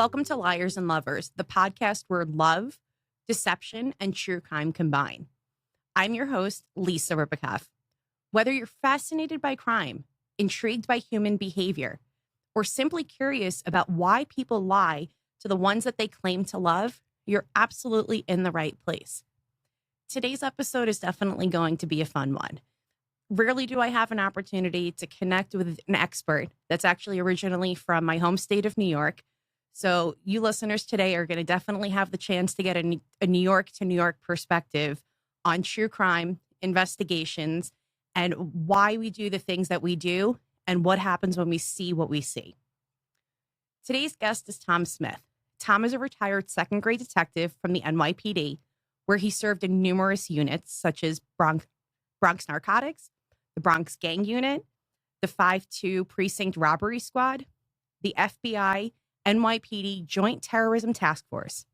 Welcome to Liars and Lovers, the podcast where love, deception, and true crime combine. I'm your host, Lisa Ribacoff. Whether you're fascinated by crime, intrigued by human behavior, or simply curious about why people lie to the ones that they claim to love, you're absolutely in the right place. Today's episode is definitely going to be a fun one. Rarely do I have an opportunity to connect with an expert that's actually originally from my home state of New York. So you listeners today are going to definitely have the chance to get a New York to New York perspective on true crime, investigations, and why we do the things that we do and what happens when we see what we see. Today's guest is Tom Smith. Tom is a retired second-grade detective from the NYPD, where he served in numerous units such as Bronx Narcotics, the Bronx Gang Unit, the 5-2 Precinct Robbery Squad, the FBI NYPD Joint Terrorism Task Force.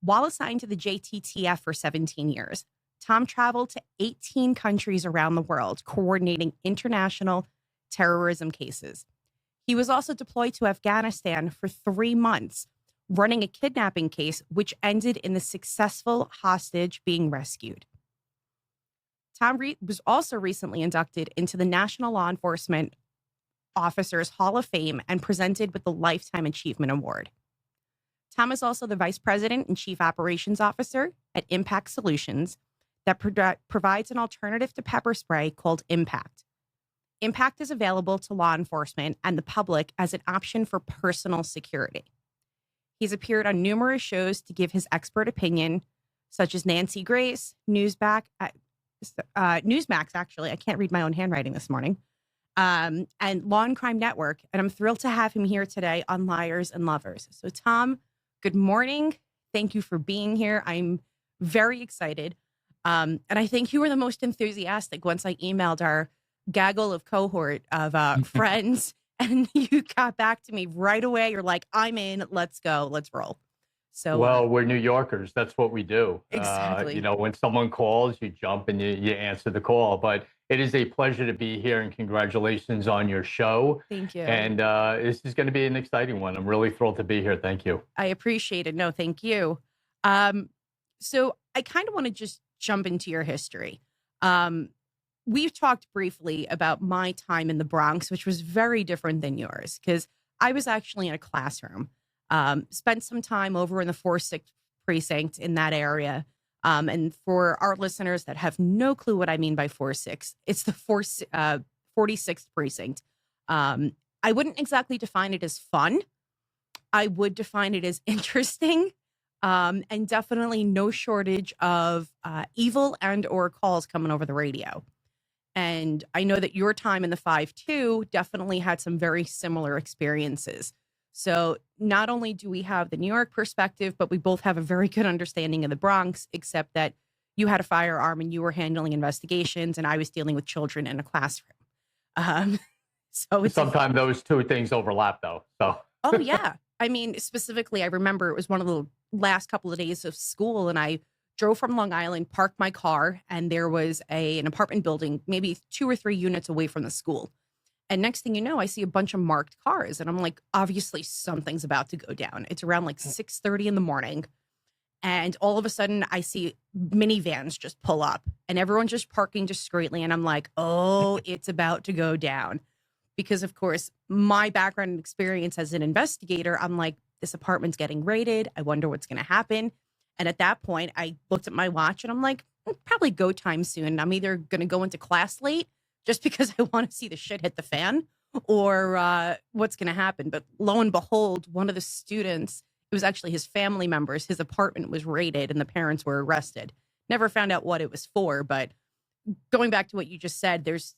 While assigned to the JTTF for 17 years, Tom traveled to 18 countries around the world, coordinating international terrorism cases. He was also deployed to Afghanistan for 3 months, running a kidnapping case, which ended in the successful hostage being rescued. Tom was also recently inducted into the National Law Enforcement Officers Hall of Fame and presented with the Lifetime Achievement Award. Tom is also the Vice President and Chief Operations Officer at Impact Solutions that provides an alternative to pepper spray called Impact. Impact is available to law enforcement and the public as an option for personal security. He's appeared on numerous shows to give his expert opinion, such as Nancy Grace, Newsmax, actually. I can't read my own handwriting this morning. And Law and Crime Network. And I'm thrilled to have him here today on Liars and Lovers. So, Tom, good morning. Thank you for being here. I'm very excited. And I think you were the most enthusiastic once I emailed our gaggle of cohort of friends. And you got back to me right away. You're like, I'm in. Let's go. Let's roll. So, well, we're New Yorkers. That's what we do. Exactly. When someone calls, you jump and you answer the call. But it is a pleasure to be here, and congratulations on your show. Thank you. And this is going to be an exciting one. I'm really thrilled to be here. Thank you. I appreciate it. No, thank you. So I kind of want to just jump into your history. We've talked briefly about my time in the Bronx, which was very different than yours, because I was actually in a classroom. Spent some time over in the 4-6 precinct in that area. And for our listeners that have no clue what I mean by 4-6, it's the 46th precinct. I wouldn't exactly define it as fun. I would define it as interesting, and definitely no shortage of evil and or calls coming over the radio. And I know that your time in the 5-2 definitely had some very similar experiences. So not only do we have the New York perspective, but we both have a very good understanding of the Bronx, except that you had a firearm and you were handling investigations and I was dealing with children in a classroom. So sometimes those two things overlap, though. So. Oh, yeah. I mean, specifically, I remember it was one of the last couple of days of school and I drove from Long Island, parked my car, and there was an apartment building, maybe 2 or 3 units away from the school. And next thing you know, I see a bunch of marked cars. And I'm like, obviously, something's about to go down. It's around like 6:30 in the morning. And all of a sudden, I see minivans just pull up. And everyone's just parking discreetly. And I'm like, oh, it's about to go down. Because, of course, my background and experience as an investigator, I'm like, this apartment's getting raided. I wonder what's going to happen. And at that point, I looked at my watch and I'm like, probably go time soon. I'm either going to go into class late just because I want to see the shit hit the fan or what's going to happen. But lo and behold, one of the students, it was actually his family members, his apartment was raided and the parents were arrested. Never found out what it was for. But going back to what you just said, there's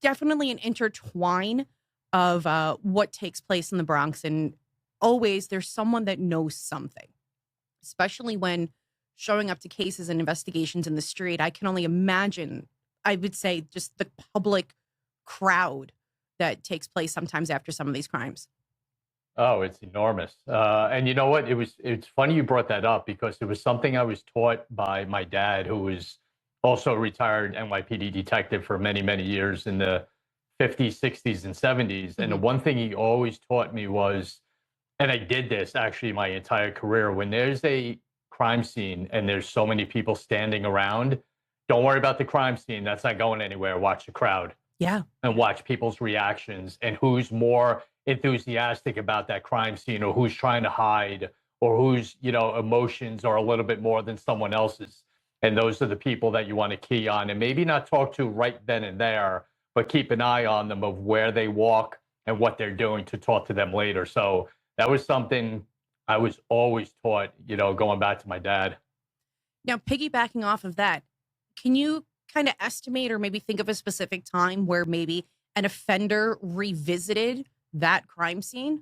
definitely an intertwine of what takes place in the Bronx. And always there's someone that knows something, especially when showing up to cases and investigations in the street. I can only imagine, I would say, just the public crowd that takes place sometimes after some of these crimes. Oh, it's enormous. And you know what? It's funny you brought that up because it was something I was taught by my dad, who was also a retired NYPD detective for many, many years in the 50s, 60s, and 70s. And the one thing he always taught me was And I did this actually my entire career. When there's a crime scene and there's so many people standing around, don't worry about the crime scene. That's not going anywhere. Watch the crowd Yeah. and watch people's reactions and who's more enthusiastic about that crime scene, or who's trying to hide, or whose, emotions are a little bit more than someone else's. And those are the people that you want to key on, and maybe not talk to right then and there, but keep an eye on them of where they walk and what they're doing to talk to them later. So that was something I was always taught, going back to my dad. Now, piggybacking off of that, can you kind of estimate or maybe think of a specific time where maybe an offender revisited that crime scene?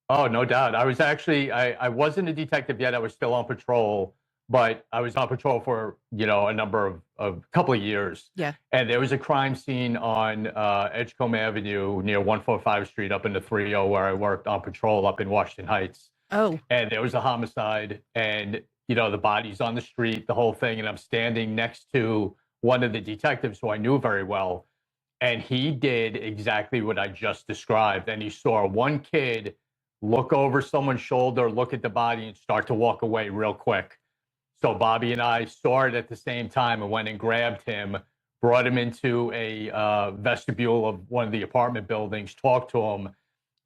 Oh, no doubt. I was actually, I wasn't a detective yet. I was still on patrol, but I was on patrol for, a number of couple of years. Yeah. And there was a crime scene on Edgecombe Avenue near 145 Street up in the 30 where I worked on patrol up in Washington Heights. Oh, And there was a homicide, and, the body's on the street, the whole thing. And I'm standing next to one of the detectives who I knew very well. And he did exactly what I just described. And he saw one kid look over someone's shoulder, look at the body, and start to walk away real quick. So Bobby and I saw it at the same time and went and grabbed him, brought him into a vestibule of one of the apartment buildings, talked to him,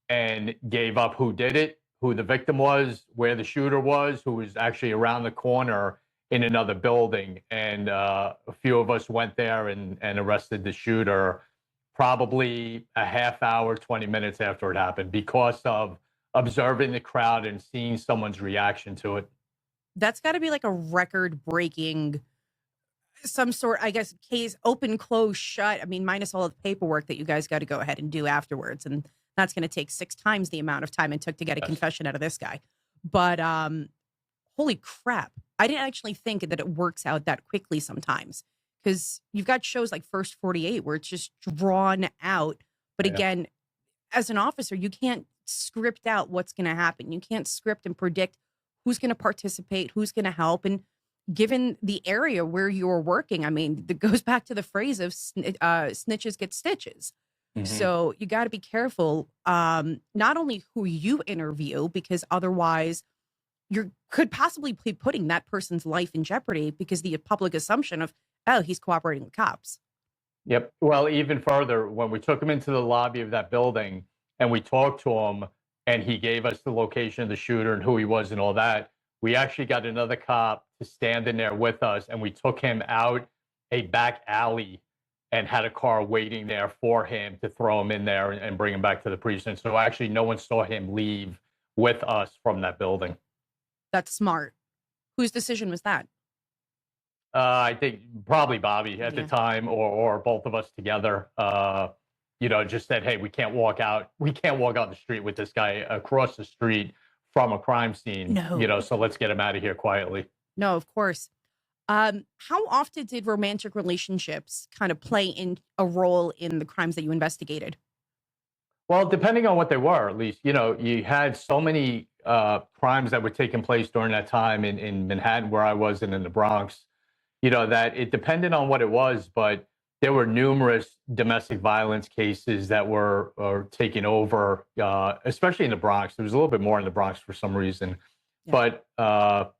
and gave up who did it, who the victim was, where the shooter was, who was actually around the corner in another building. And a few of us went there and arrested the shooter probably a half hour, 20 minutes after it happened, because of observing the crowd and seeing someone's reaction to it. that's got to be like a record breaking, some sort, I guess, case, open, close, shut. I mean, minus all of the paperwork that you guys got to go ahead and do afterwards. And that's going to take 6 times the amount of time it took to get a confession out of this guy. But holy crap. I didn't actually think that it works out that quickly sometimes, because you've got shows like First 48 where it's just drawn out. But Yeah. again, as an officer, you can't script out what's going to happen. You can't script and predict who's going to participate, who's going to help. And given the area where you're working, I mean, that goes back to the phrase of snitches get stitches. Mhm. So you got to be careful, not only who you interview, because otherwise you could possibly be putting that person's life in jeopardy because the public assumption of, oh, he's cooperating with cops. Yep. Well, even further, when we took him into the lobby of that building and we talked to him and he gave us the location of the shooter and who he was and all that, we actually got another cop to stand in there with us, and we took him out a back alley and had a car waiting there for him to throw him in there and bring him back to the precinct. So actually no one saw him leave with us from that building. That's smart. Whose decision was that? I think probably Bobby at the Yeah. time, or both of us together. Just said, "Hey, we can't walk out. We can't walk out the street with this guy across the street from a crime scene. No. So let's get him out of here quietly." No, of course. How often did romantic relationships kind of play in a role in the crimes that you investigated? Well, depending on what they were, at least, you had so many crimes that were taking place during that time in Manhattan, where I was, and in the Bronx, that it depended on what it was, but there were numerous domestic violence cases that were taking over, especially in the Bronx. There was a little bit more in the Bronx for some reason. Yeah. But,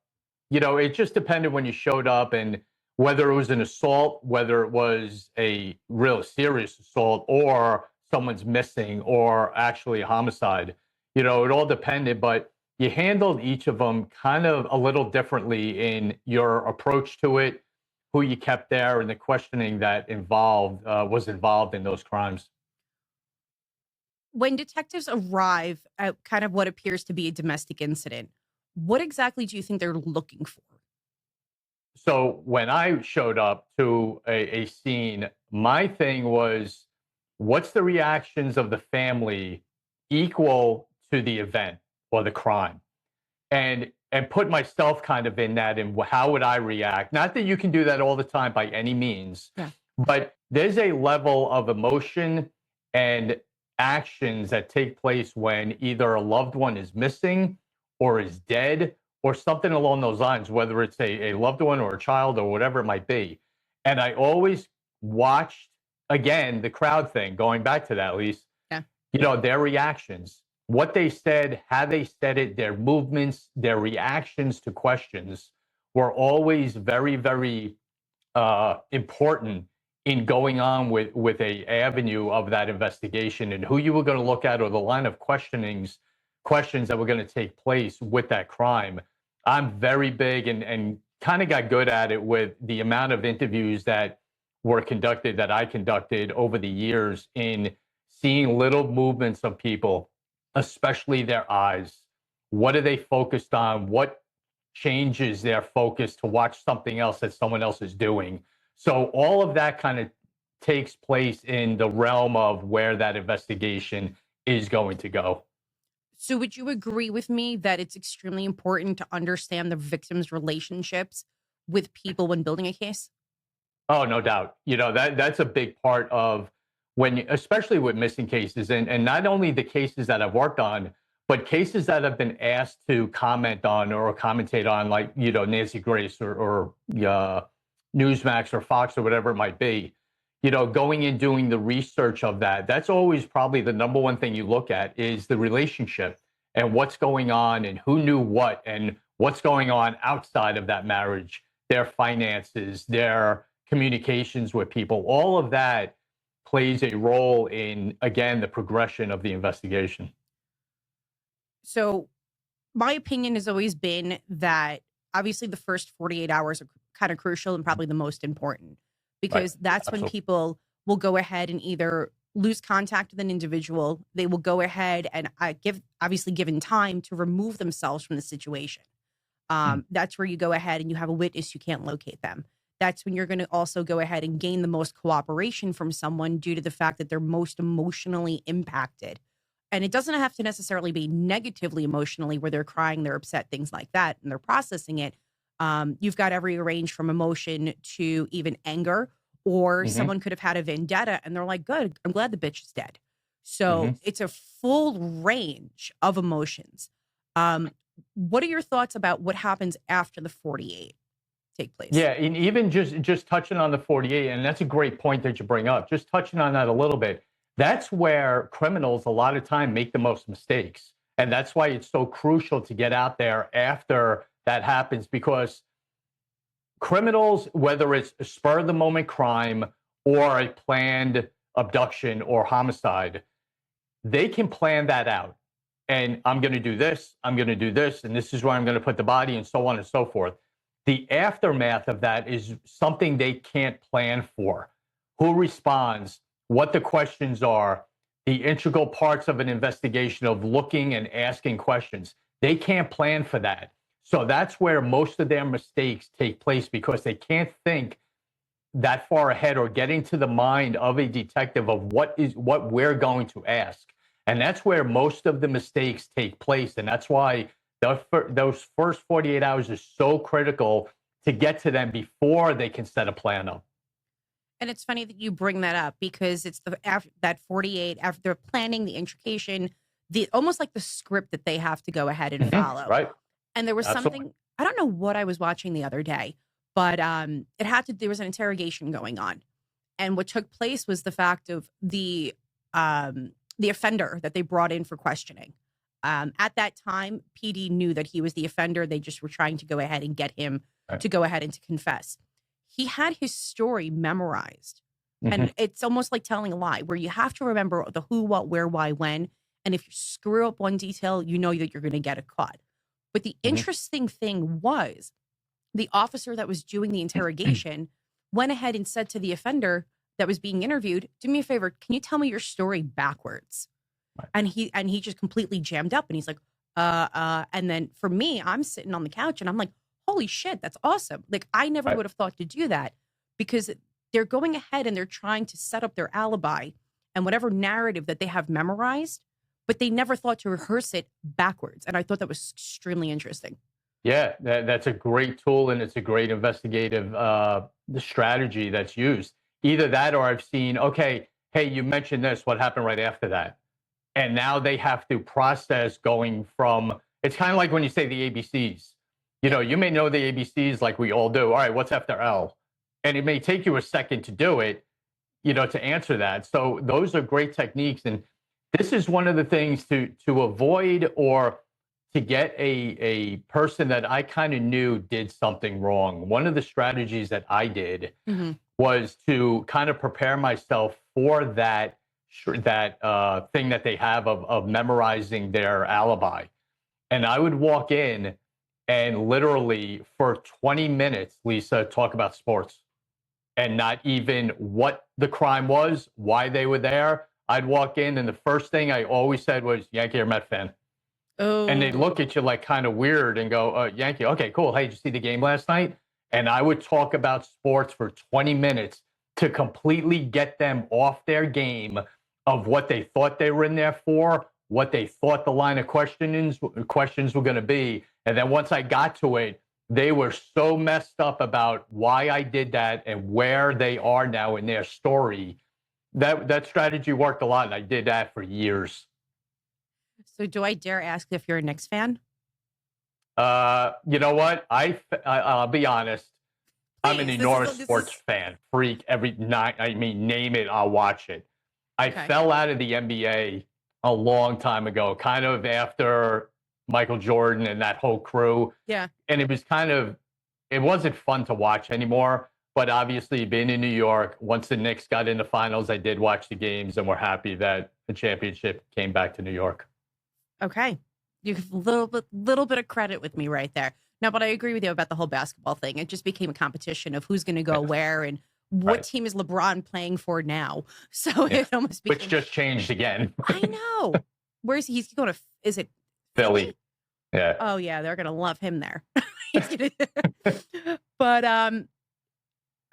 it just depended when you showed up, and whether it was an assault, whether it was a real serious assault, or someone's missing, or actually a homicide. It all depended, but you handled each of them kind of a little differently in your approach to it, who you kept there, and the questioning that was involved in those crimes. When detectives arrive at kind of what appears to be a domestic incident, what exactly do you think they're looking for? So when I showed up to a scene, my thing was, what's the reactions of the family equal to the event or the crime? And put myself kind of in that, and how would I react? Not that you can do that all the time by any means, Yeah. but there's a level of emotion and actions that take place when either a loved one is missing or is dead, or something along those lines, whether it's a loved one or a child or whatever it might be. And I always watched, again, the crowd thing, going back to that, Lise, Yeah. their reactions. what they said, how they said it, their movements, their reactions to questions were always very, very important in going on with a avenue of that investigation and who you were going to look at or the line of questions that were going to take place with that crime. I'm very big and kind of got good at it with the amount of interviews that were conducted, that I conducted over the years, in seeing little movements of people, especially their eyes. What are they focused on? What changes their focus to watch something else that someone else is doing? So all of that kind of takes place in the realm of where that investigation is going to go. So would you agree with me that it's extremely important to understand the victim's relationships with people when building a case? Oh, no doubt. That's a big part of especially with missing cases, and not only the cases that I've worked on, but cases that have been asked to comment on or commentate on, like, Nancy Grace or Newsmax or Fox or whatever it might be. Going and doing the research of that, that's always probably the number one thing you look at, is the relationship and what's going on and who knew what and what's going on outside of that marriage, their finances, their communications with people. All of that plays a role in, again, the progression of the investigation. So my opinion has always been that obviously the first 48 hours are kind of crucial and probably the most important, because that's Absolutely. when people will go ahead and either lose contact with an individual. They will go ahead and given time to remove themselves from the situation. That's where you go ahead and you have a witness, you can't locate them. That's when you're going to also go ahead and gain the most cooperation from someone due to the fact that they're most emotionally impacted. And it doesn't have to necessarily be negatively emotionally where they're crying, they're upset, things like that, and they're processing it. You've got every range from emotion to even anger, or someone could have had a vendetta and they're like, good, I'm glad the bitch is dead. So it's a full range of emotions. What are your thoughts about what happens after the 48 take place? Yeah, and even just touching on the 48, and that's a great point that you bring up, just touching on that a little bit. That's where criminals a lot of time make the most mistakes. And that's why it's so crucial to get out there after that happens, because criminals, whether it's a spur of the moment crime or a planned abduction or homicide, they can plan that out. And I'm going to do this, I'm going to do this, and this is where I'm going to put the body, and so on and so forth. The aftermath of that is something they can't plan for. Who responds, what the questions are, the integral parts of an investigation of looking and asking questions. They can't plan for that. So that's where most of their mistakes take place, because they can't think that far ahead or get into the mind of a detective of what we're going to ask. And that's where most of the mistakes take place. And that's why those first 48 hours is so critical to get to them before they can set a plan up. And it's funny that you bring that up, because it's that 48 after planning the intrication, almost like the script that they have to go ahead and follow. Right. And there was something, I don't know what I was watching the other day, but there was an interrogation going on. And what took place was the fact of the offender that they brought in for questioning. At that time, PD knew that he was the offender. They just were trying to go ahead and get him to go ahead and to confess. He had his story memorized. And it's almost like telling a lie, where you have to remember the who, what, where, why, when. And if you screw up one detail, you know that you're going to get it caught. But the interesting thing was, the officer that was doing the interrogation went ahead and said to the offender that was being interviewed, do me a favor, can you tell me your story backwards? Right. And he just completely jammed up, and he's like, and then for me, I'm sitting on the couch and I'm like, holy shit, that's awesome. Like, I never would have thought to do that, because they're going ahead and they're trying to set up their alibi and whatever narrative that they have memorized, but they never thought to rehearse it backwards. And I thought that was extremely interesting. Yeah, that's a great tool, and it's a great investigative strategy that's used. Either that, or I've seen, okay, hey, you mentioned this, what happened right after that? And now they have to process going from, it's kind of like when you say the ABCs. You may know the ABCs like we all do. All right, what's after L? And it may take you a second to do it, to answer that. So those are great techniques. And this is one of the things to avoid or to get a person that I kind of knew did something wrong. One of the strategies that I did Hmm. was to kind of prepare myself for that thing that they have of memorizing their alibi. And I would walk in and literally for 20 minutes, Lisa, talk about sports and not even what the crime was, why they were there. I'd walk in and the first thing I always said was Yankee or Met fan. And they'd Oh, look at you like kind of weird and go, Yankee, okay, cool. Hey, did you see the game last night? And I would talk about sports for 20 minutes to completely get them off their game of what they thought they were in there for, what they thought the line of questions were going to be. And then once I got to it, they were so messed up about why I did that and where they are now in their story. That strategy worked a lot, and I did that for years. so do I dare ask if you're a Knicks fan? You know what? I'll be honest. I'm an Please, enormous this sports is fan, freak. Every night, I mean, name it, I'll watch it. I okay. fell out of the NBA a long time ago, kind of after Michael Jordan and that whole crew, Yeah. and it wasn't fun to watch anymore. But obviously, being in New York, once the Knicks got in the finals, I did watch the games, and we're happy that the championship came back to New York. Okay. You have a little bit of credit with me right there. No, but I agree with you about the whole basketball thing. It just became a competition of who's going to go Yes, where and what right. team is LeBron playing for now. So Yeah, it almost which became, just changed again. I know. Where's he's going to, is it Philly. Philly? Yeah. Oh yeah, they're going to love him there. He's but I'm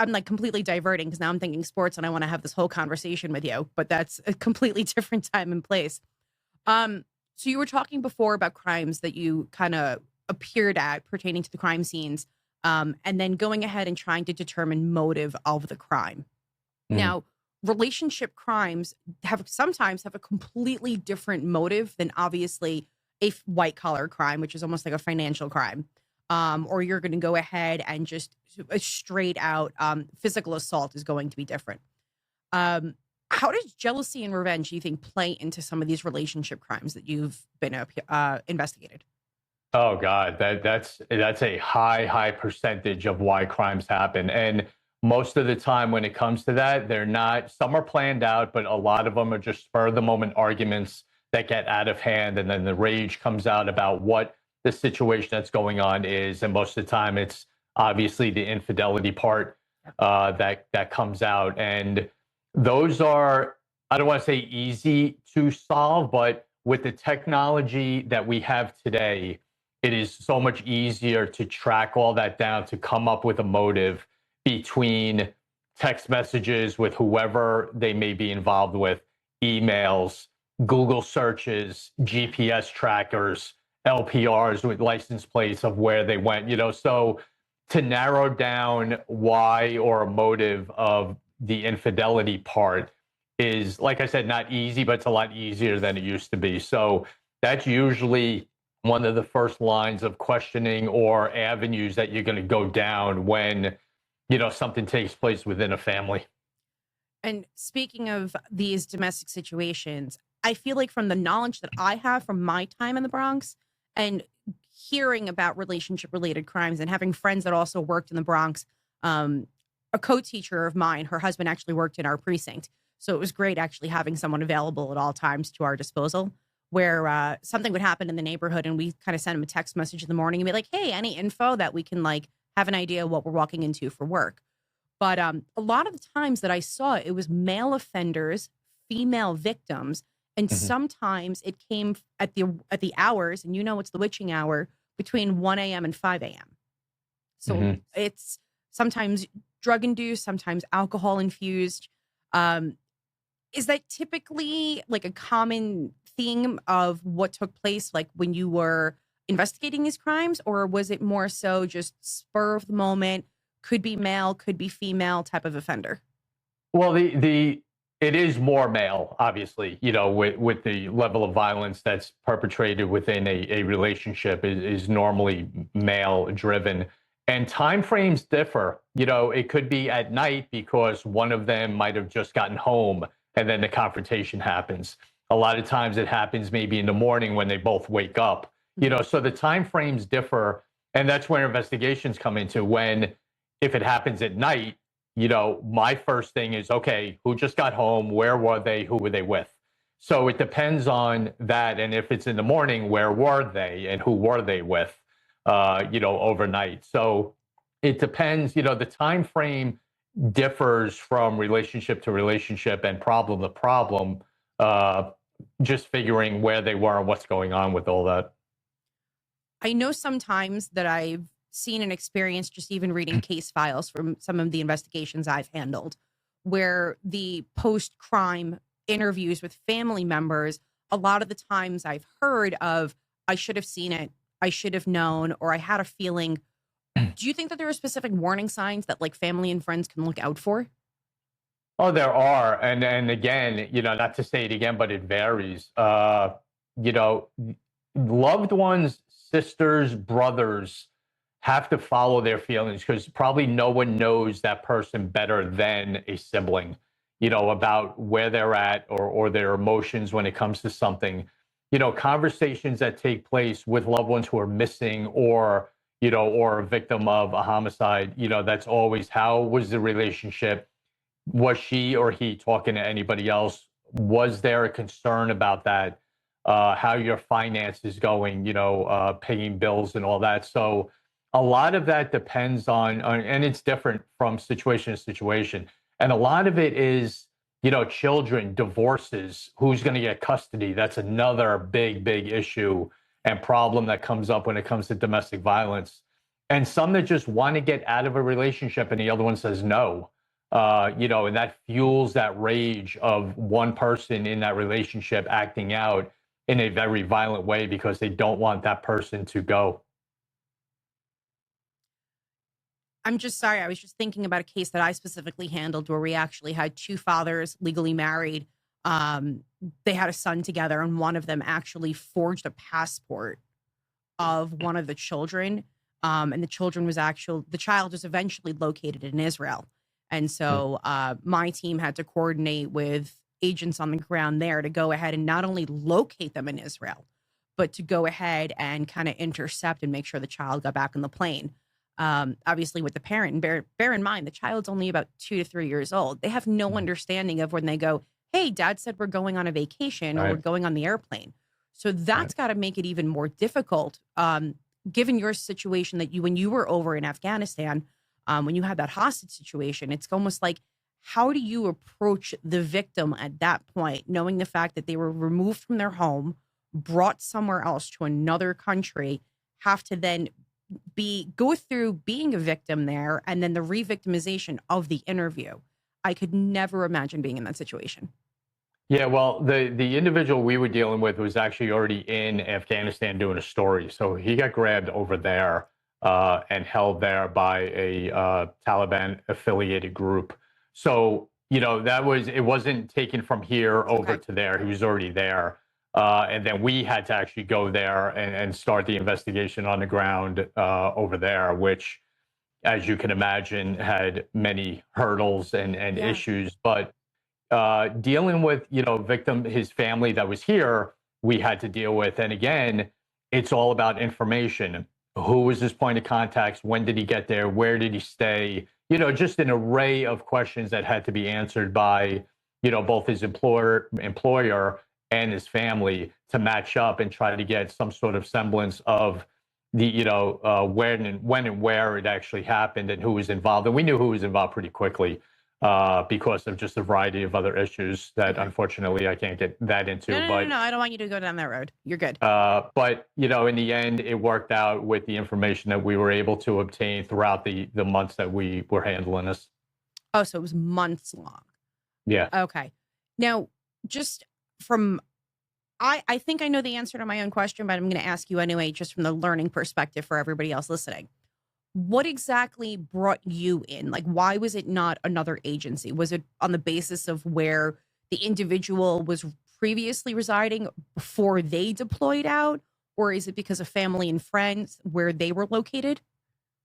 like completely diverting because now I'm thinking sports and I want to have this whole conversation with you, but that's a completely different time and place. So you were talking before about crimes that you kind of appeared at pertaining to the crime scenes, and then going ahead and trying to determine motive of the crime. Mhm. Now, relationship crimes sometimes have a completely different motive than obviously a white collar crime, which is almost like a financial crime. Or you're going to go ahead and just a straight out physical assault is going to be different. How does jealousy and revenge, do you think, play into some of these relationship crimes that you've been investigated? Oh God, that's a high percentage of why crimes happen. And most of the time when it comes to that, they're not, some are planned out, but a lot of them are just spur of the moment arguments that get out of hand. And then the rage comes out about what the situation that's going on is. And most of the time it's obviously the infidelity part that comes out. And those are, I don't want to say easy to solve, but with the technology that we have today, it is so much easier to track all that down, to come up with a motive between text messages with whoever they may be involved with, emails, Google searches, GPS trackers, LPRs with license plates of where they went, so to narrow down why or a motive of the infidelity part is, like I said, not easy, but it's a lot easier than it used to be. So that's usually one of the first lines of questioning or avenues that you're going to go down when, something takes place within a family. And speaking of these domestic situations, I feel like from the knowledge that I have from my time in the Bronx and hearing about relationship related crimes and having friends that also worked in the Bronx, a co-teacher of mine, her husband actually worked in our precinct. So it was great actually having someone available at all times to our disposal where something would happen in the neighborhood and we kind of send him a text message in the morning and be like, hey, any info that we can like have an idea what we're walking into for work. But a lot of the times that I saw it was male offenders, female victims, and Mhm. sometimes it came at the hours, and it's the witching hour between 1 a.m. and 5 a.m. So Mhm. it's sometimes drug induced, sometimes alcohol infused. Um, is that typically like a common theme of what took place, like when you were investigating these crimes, or was it more so just spur of the moment? Could be male, could be female type of offender. Well, the it is more male, obviously, with the level of violence that's perpetrated within a relationship is normally male driven. And time frames differ. It could be at night because one of them might have just gotten home and then the confrontation happens. A lot of times it happens maybe in the morning when they both wake up, so the time frames differ. And that's where investigations come into. When, if it happens at night, my first thing is, okay, who just got home? Where were they? Who were they with? So it depends on that. And if it's in the morning, where were they and who were they with, overnight? So it depends, the time frame differs from relationship to relationship and problem to problem, just figuring where they were and what's going on with all that. I know sometimes that I've seen and experienced just even reading case files from some of the investigations I've handled, where the post-crime interviews with family members, a lot of the times I've heard of, I should have seen it, I should have known, or I had a feeling. Do you think that there are specific warning signs that like family and friends can look out for? Oh, there are. And again, not to say it again, but it varies. You know, Loved ones, sisters, brothers have to follow their feelings, because probably no one knows that person better than a sibling, about where they're at, or their emotions when it comes to something. Conversations that take place with loved ones who are missing, or a victim of a homicide, that's always, how was the relationship? Was she or he talking to anybody else? Was there a concern about that? How your finances going, paying bills and all that. So a lot of that depends on, and it's different from situation to situation. And a lot of it is, children, divorces, who's going to get custody. That's another big, big issue and problem that comes up when it comes to domestic violence. And some that just want to get out of a relationship and the other one says no. And that fuels that rage of one person in that relationship acting out in a very violent way because they don't want that person to go. I'm just sorry. I was just thinking about a case that I specifically handled where we actually had two fathers legally married. Um, they had a son together, and one of them actually forged a passport of one of the children. And the child was eventually located in Israel. And so my team had to coordinate with agents on the ground there to go ahead and not only locate them in Israel, but to go ahead and kind of intercept and make sure the child got back on the plane. Obviously with the parent, and bear in mind, the child's only about 2 to 3 years old. They have no understanding of when they go, hey, dad said we're going on a vacation, or we're going on the airplane. So that's got to make it even more difficult. Given your situation that when you were over in Afghanistan, when you had that hostage situation, it's almost like, how do you approach the victim at that point, knowing the fact that they were removed from their home, brought somewhere else to another country, have to then go through being a victim there, and then the re-victimization of the interview? I could never imagine being in that situation. Yeah, well, the individual we were dealing with was actually already in Afghanistan doing a story. So he got grabbed over there and held there by a Taliban affiliated group. So, it wasn't taken from here over to there. He was already there. And then we had to actually go there and start the investigation on the ground over there, which, as you can imagine, had many hurdles and issues. But dealing with, victim, his family that was here, we had to deal with. And again, it's all about information. Who was his point of contacts? When did he get there? Where did he stay? Just an array of questions that had to be answered by, both his employer and his family to match up and try to get some sort of semblance of the, when and where it actually happened and who was involved. And we knew who was involved pretty quickly because of just a variety of other issues that unfortunately I can't get that into. No, I don't want you to go down that road. You're good. But, in the end, it worked out with the information that we were able to obtain throughout the months that we were handling this. Oh, so it was months long. Yeah. Okay. Now, just from, I think I know the answer to my own question, but I'm going to ask you anyway, just from the learning perspective for everybody else listening. What exactly brought you in? Like, why was it not another agency? Was it on the basis of where the individual was previously residing before they deployed out? Or is it because of family and friends where they were located?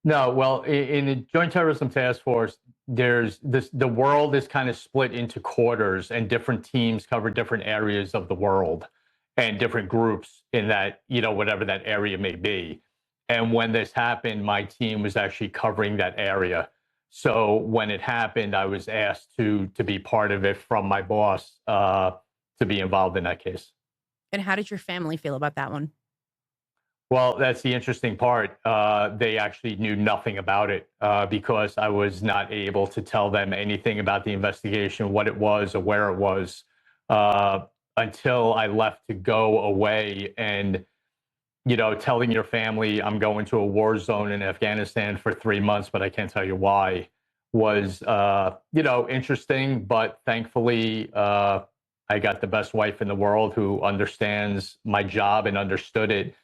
No, well, in the Joint Terrorism Task Force, there's this, the world is kind of split into quarters, and different teams cover different areas of the world and different groups in that, whatever that area may be. And when this happened, my team was actually covering that area. So when it happened, I was asked to be part of it from my boss, to be involved in that case. And how did your family feel about that one? Well, that's the interesting part. They actually knew nothing about it, because I was not able to tell them anything about the investigation, what it was or where it was, until I left to go away. And, telling your family I'm going to a war zone in Afghanistan for 3 months, but I can't tell you why, was, interesting. But thankfully, I got the best wife in the world who understands my job and understood it,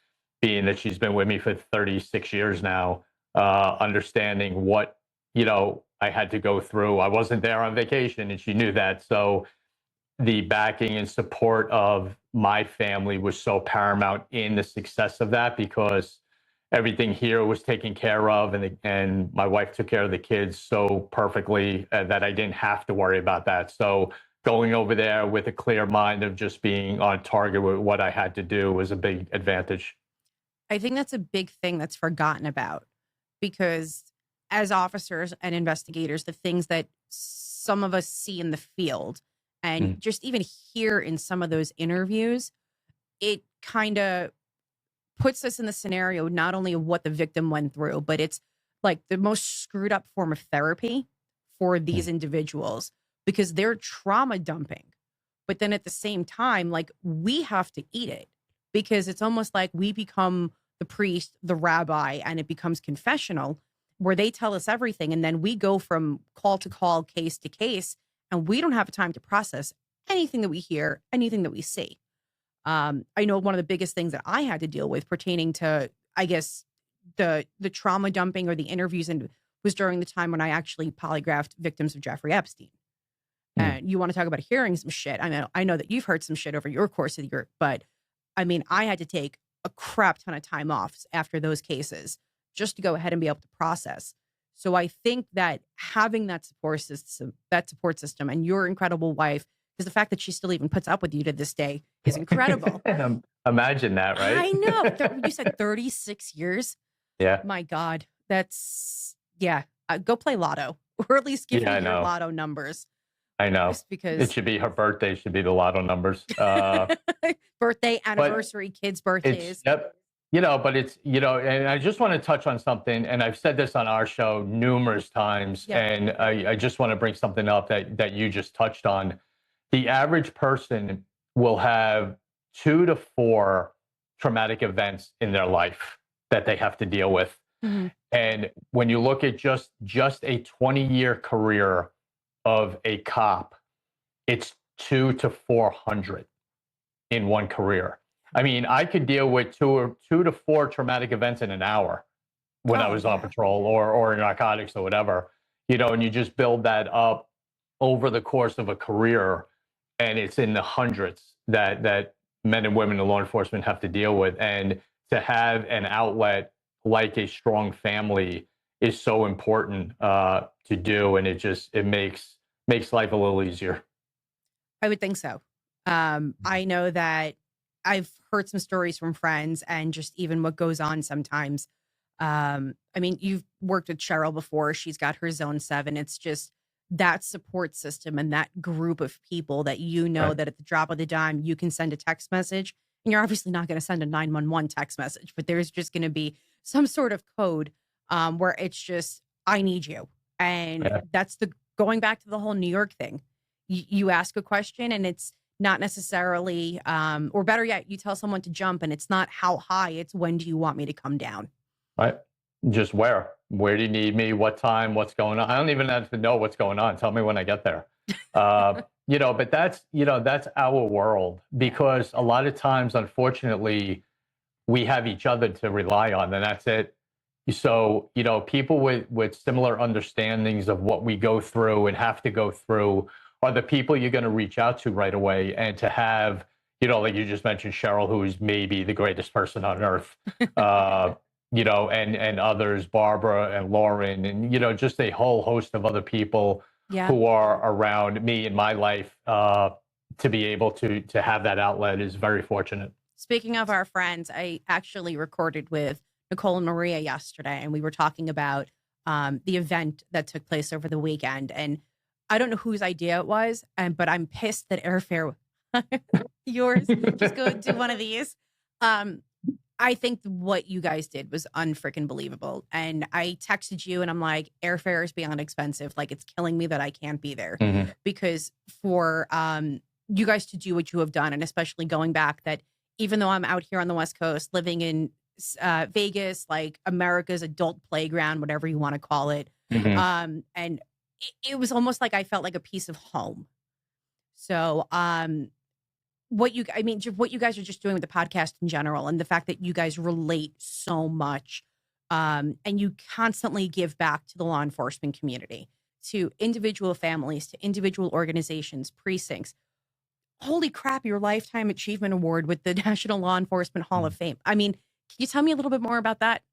being that she's been with me for 36 years now, understanding what, I had to go through. I wasn't there on vacation, and she knew that. So the backing and support of my family was so paramount in the success of that, because everything here was taken care of, and my wife took care of the kids so perfectly, that I didn't have to worry about that. So going over there with a clear mind of just being on target with what I had to do was a big advantage. I think that's a big thing that's forgotten about, because as officers and investigators, the things that some of us see in the field and just even hear in some of those interviews, it kind of puts us in the scenario not only of what the victim went through, but it's like the most screwed up form of therapy for these individuals, because they're trauma dumping. But then at the same time, like, we have to eat it, because it's almost like we become the priest, the rabbi, and it becomes confessional, where they tell us everything. And then we go from call to call, case to case, and we don't have time to process anything that we hear, anything that we see. I know one of the biggest things that I had to deal with pertaining to, I guess, the trauma dumping or the interviews, and was during the time when I actually polygraphed victims of Jeffrey Epstein. And you want to talk about hearing some shit. I know that you've heard some shit over your course of the year, but I mean, I had to take a crap ton of time off after those cases just to go ahead and be able to process. So I think that having that support system, and your incredible wife, because the fact that she still even puts up with you to this day is incredible. Imagine that, right? I know. You said 36 years. Yeah. My God. That's, yeah. Go play lotto, or at least give me your lotto numbers. I know. Just because it should be her birthday, should be the lotto numbers. Birthday, anniversary, kids' birthdays. Yep. But it's, and I just want to touch on something, and I've said this on our show numerous times, and I just want to bring something up that you just touched on. The average person will have 2 to 4 traumatic events in their life that they have to deal with. And when you look at just a 20-year career of a cop, it's 200 to 400 in one career. I mean, I could deal with 2 to 4 traumatic events in an hour when I was on patrol, or narcotics or whatever, and you just build that up over the course of a career, and it's in the hundreds that men and women in law enforcement have to deal with. And to have an outlet like a strong family is so important to do, and it makes life a little easier. I would think so. I know that I've heard some stories from friends, and just even what goes on sometimes. I mean, you've worked with Cheryl before. She's got her Zone 7. It's just that support system and that group of people that that at the drop of the dime, you can send a text message. And you're obviously not going to send a 911 text message, but there's just going to be some sort of code where it's just, I need you. And that's going back to the whole New York thing. You ask a question, and it's not necessarily, or better yet, you tell someone to jump, and it's not how high, it's when do you want me to come down? Right. Just where do you need me? What time? What's going on? I don't even have to know what's going on. Tell me when I get there. But that's our world, because a lot of times, unfortunately, we have each other to rely on, and that's it. So, people with similar understandings of what we go through and have to go through are the people you're going to reach out to right away. And to have, like you just mentioned, Cheryl, who is maybe the greatest person on earth, and others, Barbara and Lauren, and, just a whole host of other people Yeah. who are around me in my life, to be able to have that outlet is very fortunate. Speaking of our friends, I actually recorded with Nicole and Maria yesterday, and we were talking about the event that took place over the weekend. And I don't know whose idea it was, but I'm pissed that airfare yours. Just go do one of these. I think what you guys did was unfreaking believable. And I texted you and I'm like, airfare is beyond expensive. Like, it's killing me that I can't be there. Mhm. Because for you guys to do what you have done, and especially going back, that even though I'm out here on the West Coast living in Vegas, like America's adult playground, whatever you want to call it. Mhm. And it was almost like I felt like a piece of home. So, what you guys are just doing with the podcast in general, and the fact that you guys relate so much, and you constantly give back to the law enforcement community, to individual families, to individual organizations, precincts. Holy crap, your Lifetime Achievement Award with the National Law Enforcement Hall of Fame. I mean, can you tell me a little bit more about that?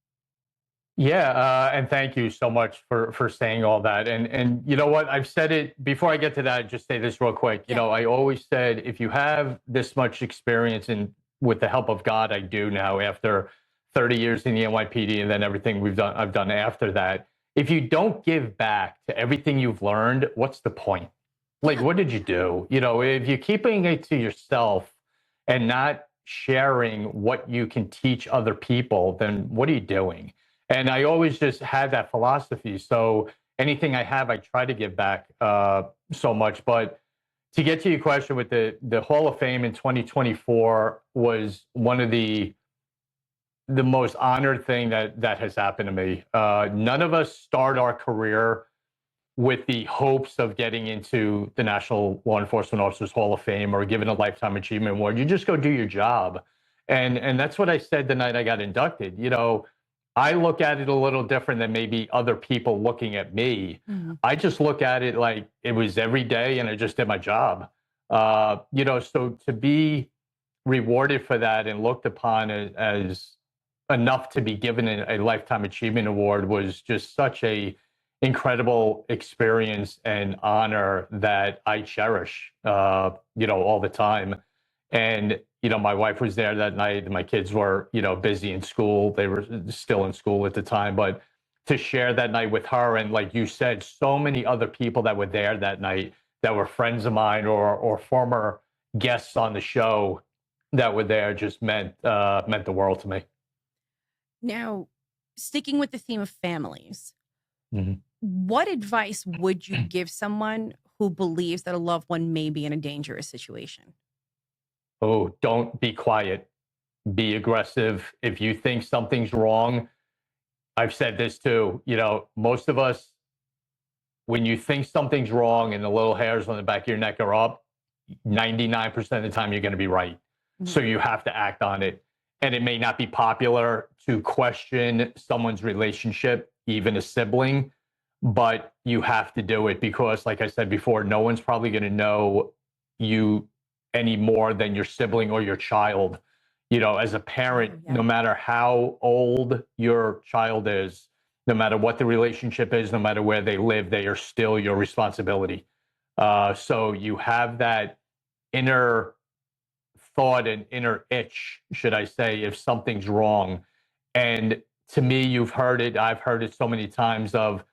Yeah, and thank you so much for saying all that. And you know what? I've said it before. I get to that, just say this real quick. Yeah. I always said, if you have this much experience, and with the help of God, I do now after 30 years in the NYPD, and then everything I've done after that. If you don't give back to everything you've learned, what's the point? Like, Yeah. what did you do? If you're keeping it to yourself and not sharing what you can teach other people, then what are you doing? And I always just had that philosophy. So anything I have, I try to give back so much. But to get to your question, with the Hall of Fame in 2024 was one of the most honored thing that has happened to me. None of us start our career with the hopes of getting into the National Law Enforcement Officers Hall of Fame or given a Lifetime Achievement Award. You just go do your job. And that's what I said the night I got inducted. I look at it a little different than maybe other people looking at me. Mhm. I just look at it like it was every day and I just did my job. So to be rewarded for that and looked upon as enough to be given a Lifetime Achievement Award was just such a incredible experience and honor that I cherish, all the time. And, my wife was there that night and my kids were, busy in school. They were still in school at the time, but to share that night with her, and like you said, so many other people that were there that night that were friends of mine or former guests on the show that were there just meant the world to me. Now, sticking with the theme of families, Mhm. what advice would you give someone who believes that a loved one may be in a dangerous situation? Oh, don't be quiet. Be aggressive. If you think something's wrong, I've said this too. Most of us, when you think something's wrong and the little hairs on the back of your neck are up, 99% of the time you're going to be right. So you have to act on it. And it may not be popular to question someone's relationship, even a sibling, but you have to do it because, like I said before, no one's probably going to know you any more than your sibling or your child. As a parent, Oh, yeah. no matter how old your child is, no matter what the relationship is, no matter where they live, they are still your responsibility. So you have that inner thought and inner itch, should I say, if something's wrong. And to me, you've heard it, I've heard it so many times, of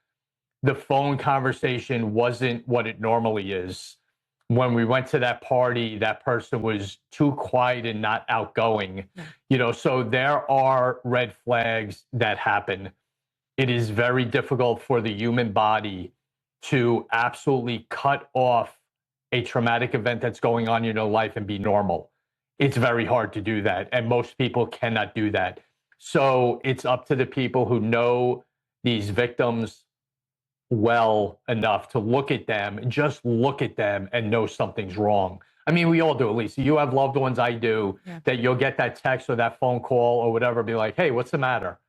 the phone conversation wasn't what it normally is. When we went to that party, that person was too quiet and not outgoing. So there are red flags that happen. It is very difficult for the human body to absolutely cut off a traumatic event that's going on in your life and be normal. It's very hard to do that. And most people cannot do that. So it's up to the people who know these victims well enough to look at them, just look at them and know something's wrong. I mean, we all do, Lisa. You have loved ones, I do, that you'll get that text or that phone call or whatever, be like, hey, what's the matter?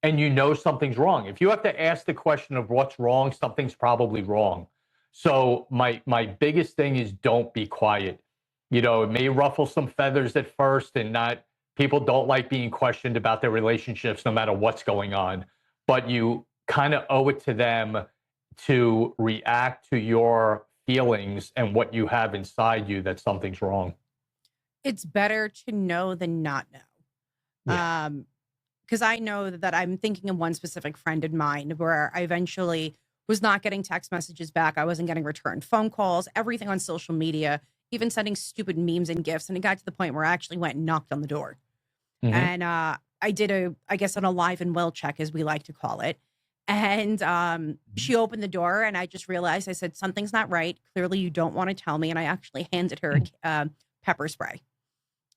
And something's wrong. If you have to ask the question of what's wrong, something's probably wrong. So my biggest thing is, don't be quiet. It may ruffle some feathers at first and not People don't like being questioned about their relationships, no matter what's going on. But you kind of owe it to them to react to your feelings and what you have inside you that something's wrong. It's better to know than not know. Yeah. Because I know that I'm thinking of one specific friend of mine where I eventually was not getting text messages back. I wasn't getting returned phone calls, everything on social media, even sending stupid memes and gifts. And it got to the point where I actually went and knocked on the door. Hmm. And I did I guess, an alive and well check, as we like to call it. And she opened the door and I just realized, I said, something's not right. Clearly you don't want to tell me. And I actually handed her pepper spray.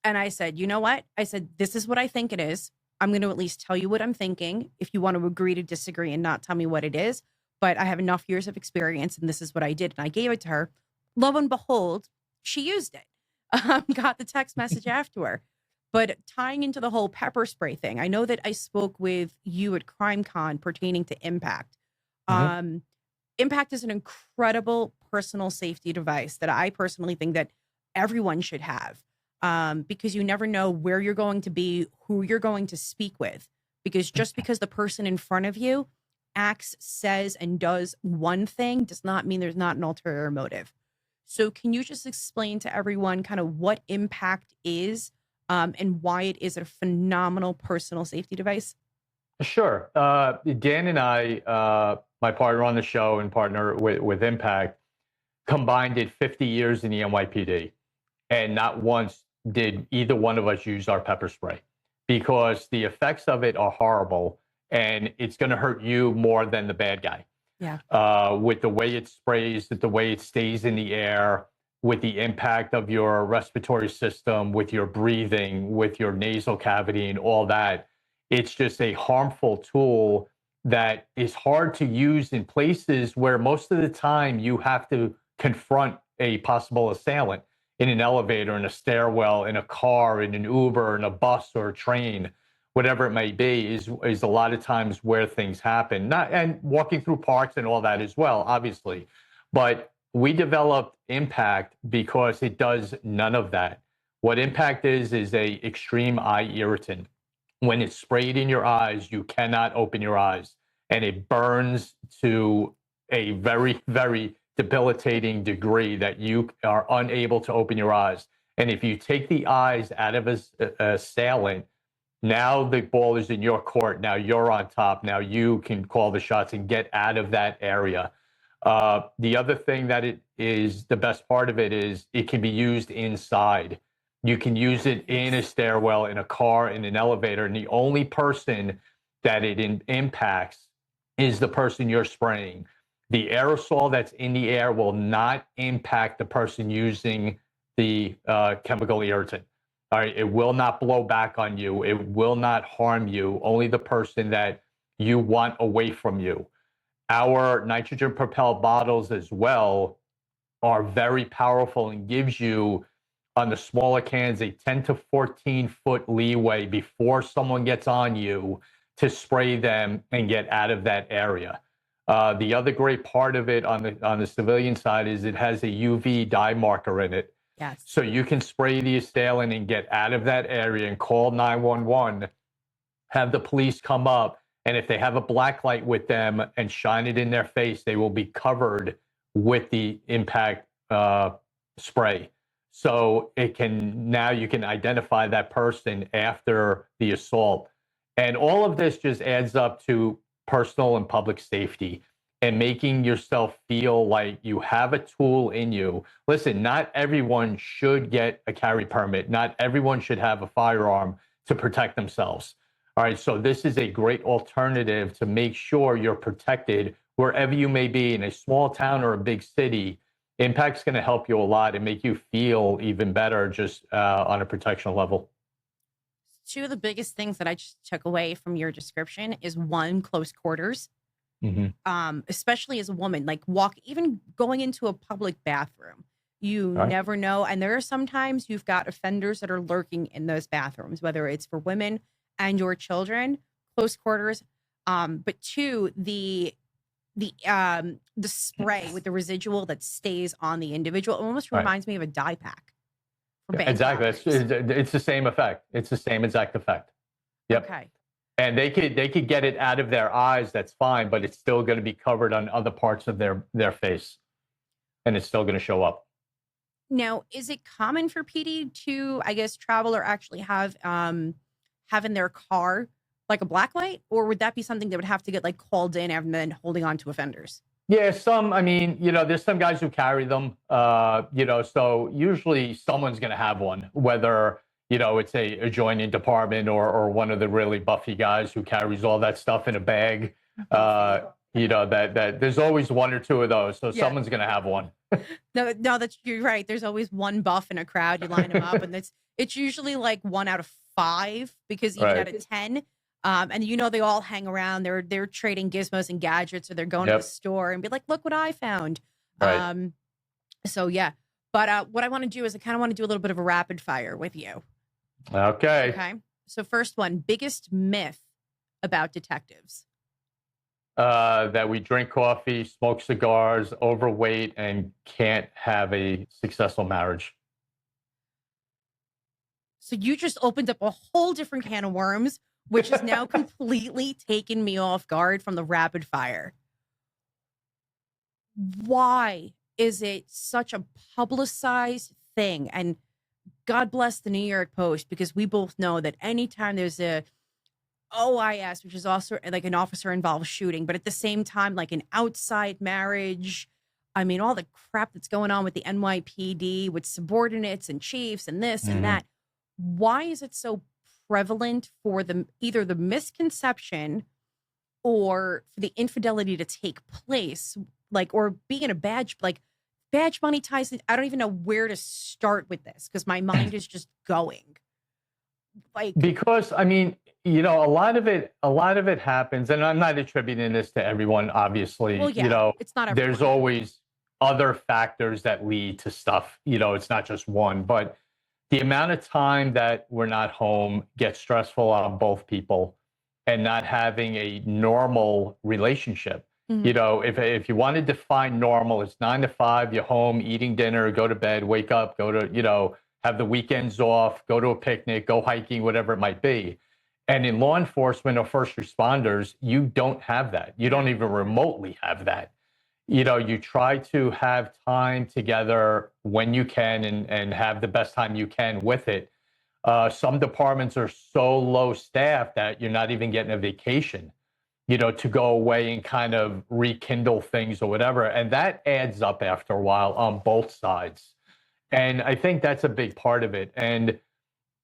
And I said, you know what? I said, this is what I think it is. I'm going to at least tell you what I'm thinking. If you want to agree to disagree and not tell me what it is, but I have enough years of experience and this is what I did. And I gave it to her. Lo and behold, she used it. Got the text message after her. But tying into the whole pepper spray thing, I know that I spoke with you at CrimeCon pertaining to Impact. Hmm. Impact is an incredible personal safety device that I personally think that everyone should have, because you never know where you're going to be, who you're going to speak with. Because just because the person in front of you acts, says, and does one thing does not mean there's not an ulterior motive. So can you just explain to everyone kind of what Impact is, and why it is a phenomenal personal safety device? Sure. Dan and I, my partner on the show and partner with Impact, combined did 50 years in the NYPD. And not once did either one of us use our pepper spray, because the effects of it are horrible and it's going to hurt you more than the bad guy. Yeah. With the way it sprays, with the way it stays in the air, with the impact of your respiratory system, with your breathing, with your nasal cavity and all that. It's just a harmful tool that is hard to use in places where most of the time you have to confront a possible assailant, in an elevator, in a stairwell, in a car, in an Uber, in a bus or a train, whatever it may be, is a lot of times where things happen. Not, and walking through parks and all that as well, obviously. But we developed Impact because it does none of that. What Impact is a extreme eye irritant. When it's sprayed in your eyes, you cannot open your eyes, and it burns to a very, very debilitating degree that you are unable to open your eyes. And if you take the eyes out of a assailant, now the ball is in your court. Now you're on top. Now you can call the shots and get out of that area. The other thing that it is, the best part of it is it can be used inside. You can use it in a stairwell, in a car, in an elevator. And the only person that it impacts is the person you're spraying. The aerosol that's in the air will not impact the person using the chemical irritant. All right, it will not blow back on you. It will not harm you. Only the person that you want away from you. Our nitrogen propelled bottles as well are very powerful and gives you, on the smaller cans, a 10 to 14 foot leeway before someone gets on you to spray them and get out of that area. The other great part of it on the civilian side is it has a UV dye marker in it. Yes. So you can spray the assailant and get out of that area and call 911, have the police come up, and if they have a black light with them and shine it in their face, they will be covered with the Impact spray. So now you can identify that person after the assault. And all of this just adds up to personal and public safety and making yourself feel like you have a tool in you. Listen, not everyone should get a carry permit. Not everyone should have a firearm to protect themselves. All right, so this is a great alternative to make sure you're protected wherever you may be, in a small town or a big city. Impact's going to help you a lot and make you feel even better just on a protection level. Two of the biggest things that I just took away from your description is, one, close quarters. Especially as a woman, like even going into a public bathroom, you Right. never know. And there are sometimes you've got offenders that are lurking in those bathrooms, whether it's for women and your children, close quarters. But two, the spray with the residual that stays on the individual, it almost Right. reminds me of a dye pack for bank Exactly. robberies. It's the same effect. It's the same exact effect. Yep. Okay. And they could get it out of their eyes. That's fine, but it's still going to be covered on other parts of their face, and it's still going to show up. Now, is it common for PD to, I guess, travel or actually have in their car like a black light, or would that be something that would have to get like called in and then holding on to offenders? Yeah, I mean, there's some guys who carry them, so usually someone's going to have one, whether, it's a adjoining department or one of the really buffy guys who carries all that stuff in a bag. That there's always one or two of those. So Yeah. someone's going to have one. No, you're right. There's always one buff in a crowd. You line them up, and it's usually like 1 out of 5, because even out of 10, and they all hang around. They're trading gizmos and gadgets, or they're going to the store and be like, "Look what I found." Right. So yeah, but what I want to do is I kind of want to do a little bit of a rapid fire with you. Okay. Okay. So first one, biggest myth about detectives. That we drink coffee, smoke cigars, overweight, and can't have a successful marriage. So you just opened up a whole different can of worms, which has now completely taken me off guard from the rapid fire. Why is it such a publicized thing? And God bless the New York Post, because we both know that anytime there's a OIS, which is also like an officer involved shooting, but at the same time, like an outside marriage, I mean, all the crap that's going on with the NYPD, with subordinates and chiefs and this and that. Why is it so prevalent for either the misconception or for the infidelity to take place, like, or being a badge money ties? I don't even know where to start with this, because my mind is just going. Because I mean, a lot of it happens, and I'm not attributing this to everyone, obviously. Well, yeah, it's not everyone. There's always other factors that lead to stuff. It's not just one, but the amount of time that we're not home gets stressful on both people, and not having a normal relationship. If you want to define normal, it's 9 to 5, you're home, eating dinner, go to bed, wake up, go to, have the weekends off, go to a picnic, go hiking, whatever it might be. And in law enforcement or first responders, you don't have that. You don't even remotely have that. You try to have time together when you can, and have the best time you can with it. Some departments are so low staffed that you're not even getting a vacation, to go away and kind of rekindle things or whatever. And that adds up after a while on both sides. And I think that's a big part of it. And,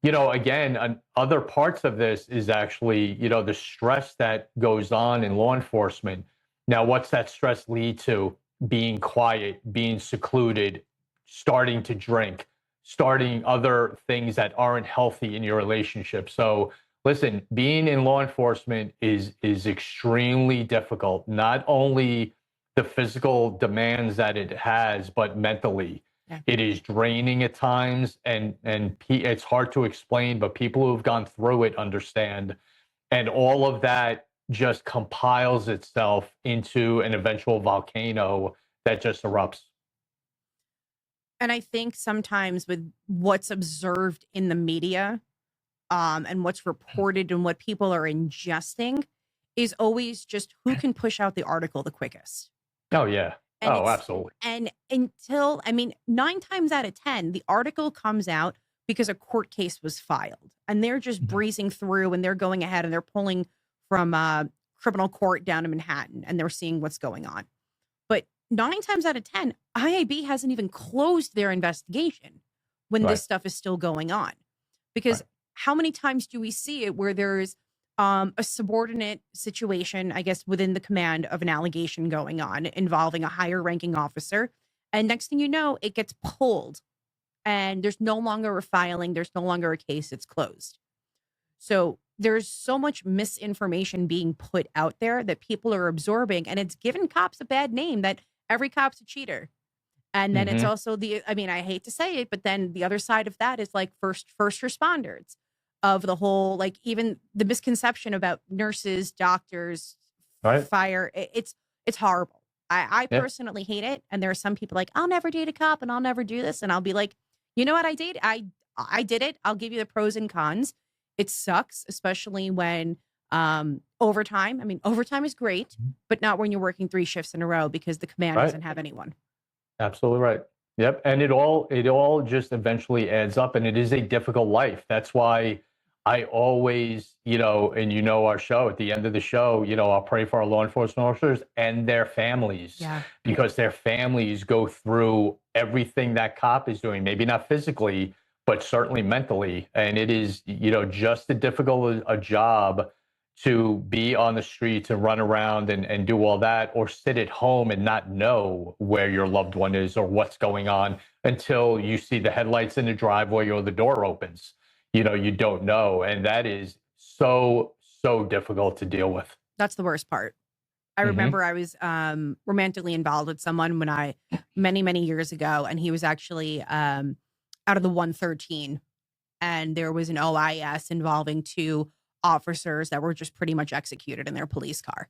again, other parts of this is actually, the stress that goes on in law enforcement. Now, what's that stress lead to? Being quiet, being secluded, starting to drink, starting other things that aren't healthy in your relationship. So listen, being in law enforcement is extremely difficult. Not only the physical demands that it has, but mentally. Yeah. It is draining at times, and it's hard to explain, but people who have gone through it understand. And all of that just compiles itself into an eventual volcano that just erupts. And I think sometimes with what's observed in the media, and what's reported and what people are ingesting, is always just who can push out the article the quickest. Oh, yeah. And absolutely. And 9 times out of 10, the article comes out because a court case was filed, and they're just breezing through, and they're going ahead and they're pulling from criminal court down in Manhattan, and they're seeing what's going on. But 9 times out of 10, IAB hasn't even closed their investigation when this stuff is still going on. Because how many times do we see it where there's a subordinate situation, I guess, within the command of an allegation going on involving a higher ranking officer, and next thing you know, it gets pulled, and there's no longer a filing, there's no longer a case, it's closed. So there's so much misinformation being put out there that people are absorbing, and it's given cops a bad name, that every cop's a cheater. And then it's also I hate to say it, but then the other side of that is like first responders, of the whole, like, even the misconception about nurses, doctors, fire. It's horrible. I personally hate it. And there are some people like, I'll never date a cop and I'll never do this. And I'll be like, You know what I did? I did it. I'll give you the pros and cons. It sucks, especially when overtime. I mean, overtime is great, Mhm. but not when you're working 3 shifts in a row because the command Right. doesn't have anyone. Absolutely right. Yep. And it all just eventually adds up, and it is a difficult life. That's why I always, and our show, at the end of the show, I'll pray for our law enforcement officers and their families, Yeah. because their families go through everything that cop is doing, maybe not physically, but certainly mentally. And it is, just as difficult a job to be on the streets and run around and do all that, or sit at home and not know where your loved one is or what's going on until you see the headlights in the driveway or the door opens. You don't know. And that is so, so difficult to deal with. That's the worst part. I Hmm. remember I was romantically involved with someone when many years ago, and he was actually out of the 113, and there was an OIS involving two officers that were just pretty much executed in their police car.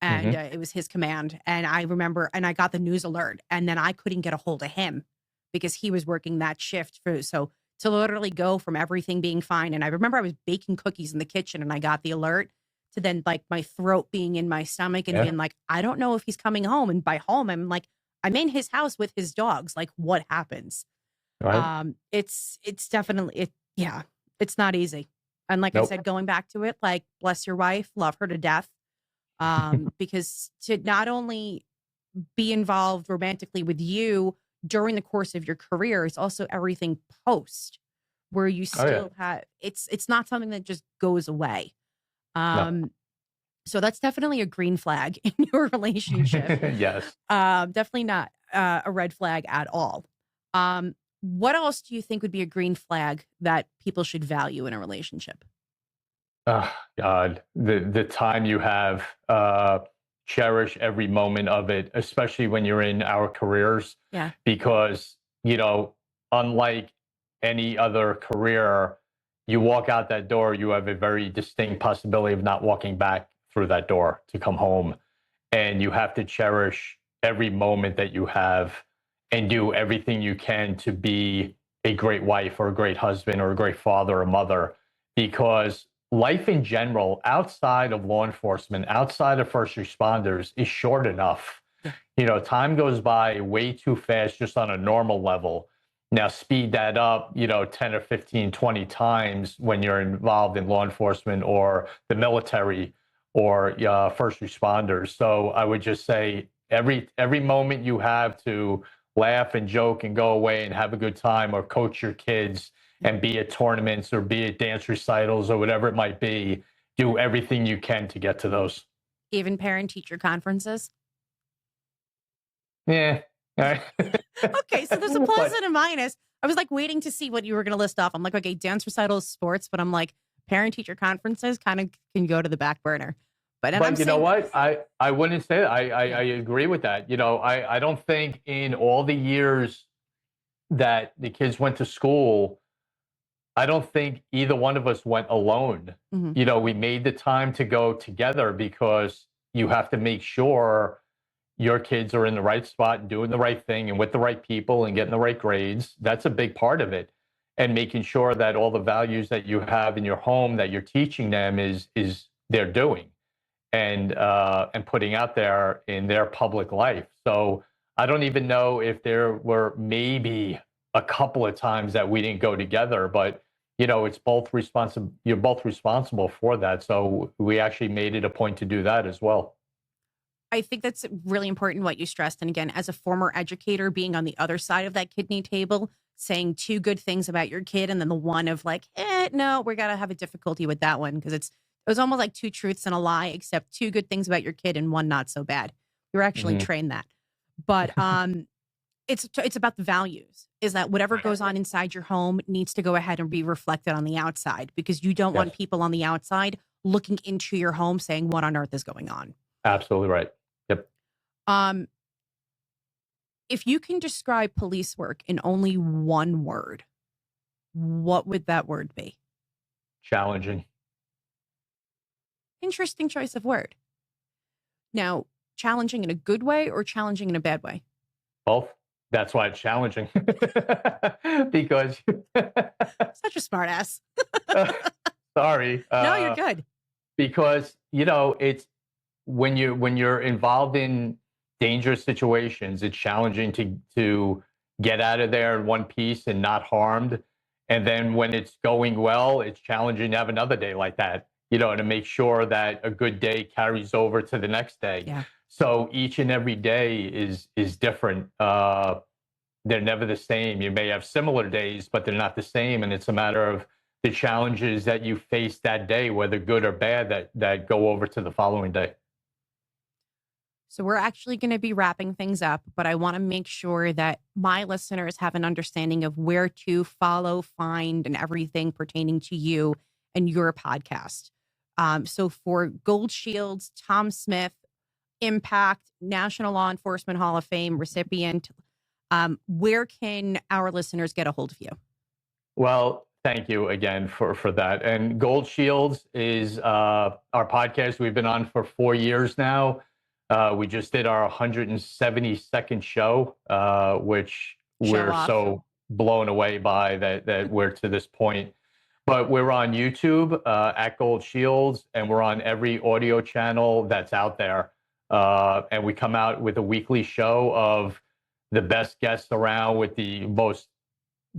And Hmm. it was his command. And I remember, and I got the news alert, and then I couldn't get a hold of him because he was working that shift. So to literally go from everything being fine. And I remember I was baking cookies in the kitchen and I got the alert to then like my throat being in my stomach and Yeah. being like, I don't know if he's coming home. And by home, I'm like, I'm in his house with his dogs. Like, what happens? Right. It's definitely yeah, it's not easy. And like I Nope. said, going back to it, like bless your wife, love her to death. Because to not only be involved romantically with you during the course of your career, it's also everything post where you Oh yeah. still have it's not something that just goes away. No. Um, so that's definitely a green flag in your relationship. Yes. Definitely not a red flag at all. What else do you think would be a green flag that people should value in a relationship? Oh God, the time you have, cherish every moment of it, especially when you're in our careers, Yeah. because unlike any other career, you walk out that door, you have a very distinct possibility of not walking back through that door to come home, and you have to cherish every moment that you have, and do everything you can to be a great wife or a great husband or a great father or mother, because life in general, outside of law enforcement, outside of first responders, is short enough. Yeah. Time goes by way too fast just on a normal level. Now, speed that up, 10 or 15, 20 times when you're involved in law enforcement or the military or first responders. So I would just say every moment you have to laugh and joke and go away and have a good time, or coach your kids and be at tournaments or be at dance recitals or whatever it might be, do everything you can to get to those. Even parent teacher conferences. Yeah. All right. Okay, so there's a plus but and a minus. I was like waiting to see what you were going to list off. I'm like, okay, dance recitals, sports, but I'm like, parent teacher conferences kind of can go to the back burner. But and I'm But you know saying what? I wouldn't say that. I yeah, agree with that. I don't think in all the years that the kids went to school, I don't think either one of us went alone. mhm, We made the time to go together, because you have to make sure your kids are in the right spot and doing the right thing and with the right people and getting the right grades. That's a big part of it. And making sure that all the values that you have in your home that you're teaching them is they're doing and putting out there in their public life. So I don't even know if there were maybe a couple of times that we didn't go together, but it's both responsible. You're both responsible for that. So we actually made it a point to do that as well. I think that's really important what you stressed. And again, as a former educator, being on the other side of that kidney table, saying two good things about your kid, and then the one of like, no, we're gonna have a difficulty with that one because it was almost like two truths and a lie, except two good things about your kid and one not so bad. You're actually Hmm. trained that, but it's about the values. Is that whatever goes on inside your home needs to go ahead and be reflected on the outside, because you don't want Yes, people on the outside looking into your home saying, what on earth is going on? absolutely right. Yep. Um, if you can describe police work in only one word, what would that word be? Challenging. Interesting choice of word. Now, challenging in a good way or challenging in a bad way? Both. That's why it's challenging because Such a smart ass. sorry. No, you're good. Because it's when you're involved in dangerous situations, it's challenging to get out of there in one piece and not harmed. And then when it's going well, it's challenging to have another day like that, to make sure that a good day carries over to the next day. Yeah. So each and every day is different. They're never the same. You may have similar days, but they're not the same. And it's a matter of the challenges that you face that day, whether good or bad, that go over to the following day. So we're actually going to be wrapping things up, but I want to make sure that my listeners have an understanding of where to follow, find, and everything pertaining to you and your podcast. So for Gold Shields, Tom Smith, Impact, National Law Enforcement Hall of Fame recipient, where can our listeners get a hold of you? Well, thank you again for that. And Gold Shields is our podcast. We've been on for 4 years now. We just did our 172nd show, which we're so blown away by that we're to this point. But we're on YouTube at Gold Shields, and we're on every audio channel that's out there. And we come out with a weekly show of the best guests around with the most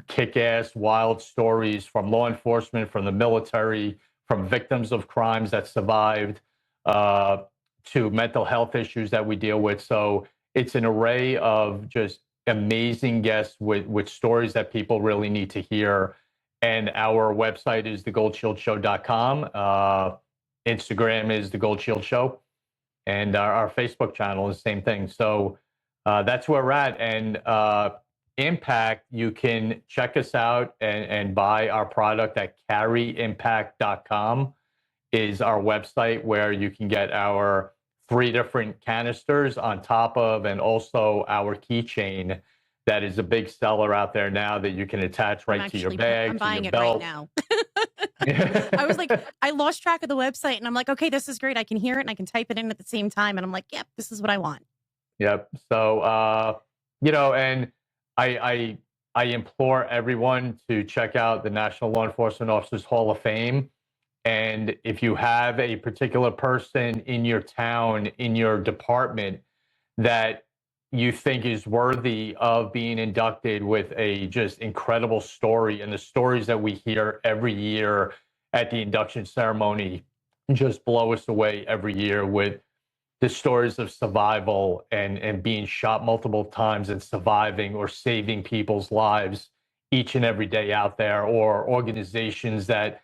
kick-ass, wild stories from law enforcement, from the military, from victims of crimes that survived, to mental health issues that we deal with. So it's an array of just amazing guests with stories that people really need to hear. And our website is thegoldshieldShow.com. Instagram is The Gold Shield Show. And our Facebook channel is the same thing. So that's where we're at. And Impact, you can check us out and buy our product at carryimpact.com is our website, where you can get our 3 different canisters on top of, and also our keychain that is a big seller out there now that you can attach right to your bag, I'm buying to your it belt. right now. I was like, I lost track of the website, and I'm like, okay, this is great. I can hear it and I can type it in at the same time. And I'm like, yep, this is what I want. Yep. So, and I implore everyone to check out the National Law Enforcement Officers Hall of Fame. And if you have a particular person in your town, in your department, that you think is worthy of being inducted with a just incredible story, and the stories that we hear every year at the induction ceremony just blow us away every year, with the stories of survival and being shot multiple times and surviving or saving people's lives each and every day out there, or organizations that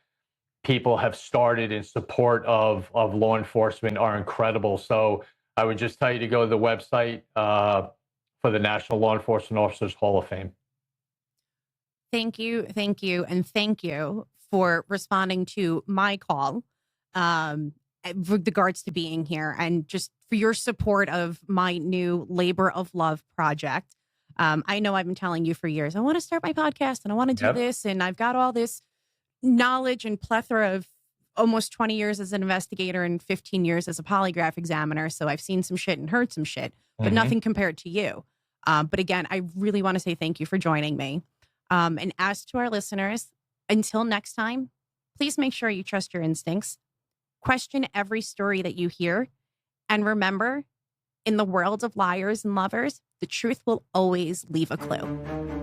people have started in support of law enforcement are incredible. So I would just tell you to go to the website for the National Law Enforcement Officers Hall of Fame. Thank you, and thank you for responding to my call with regards to being here, and just for your support of my new Labor of Love project. I know I've been telling you for years, I want to start my podcast and I want to do this, and I've got all this knowledge and plethora of almost 20 years as an investigator and 15 years as a polygraph examiner. So I've seen some shit and heard some shit, but nothing compared to you. But again, I really want to say thank you for joining me. And as to our listeners, until next time, please make sure you trust your instincts. Question every story that you hear. And remember, in the world of liars and lovers, the truth will always leave a clue.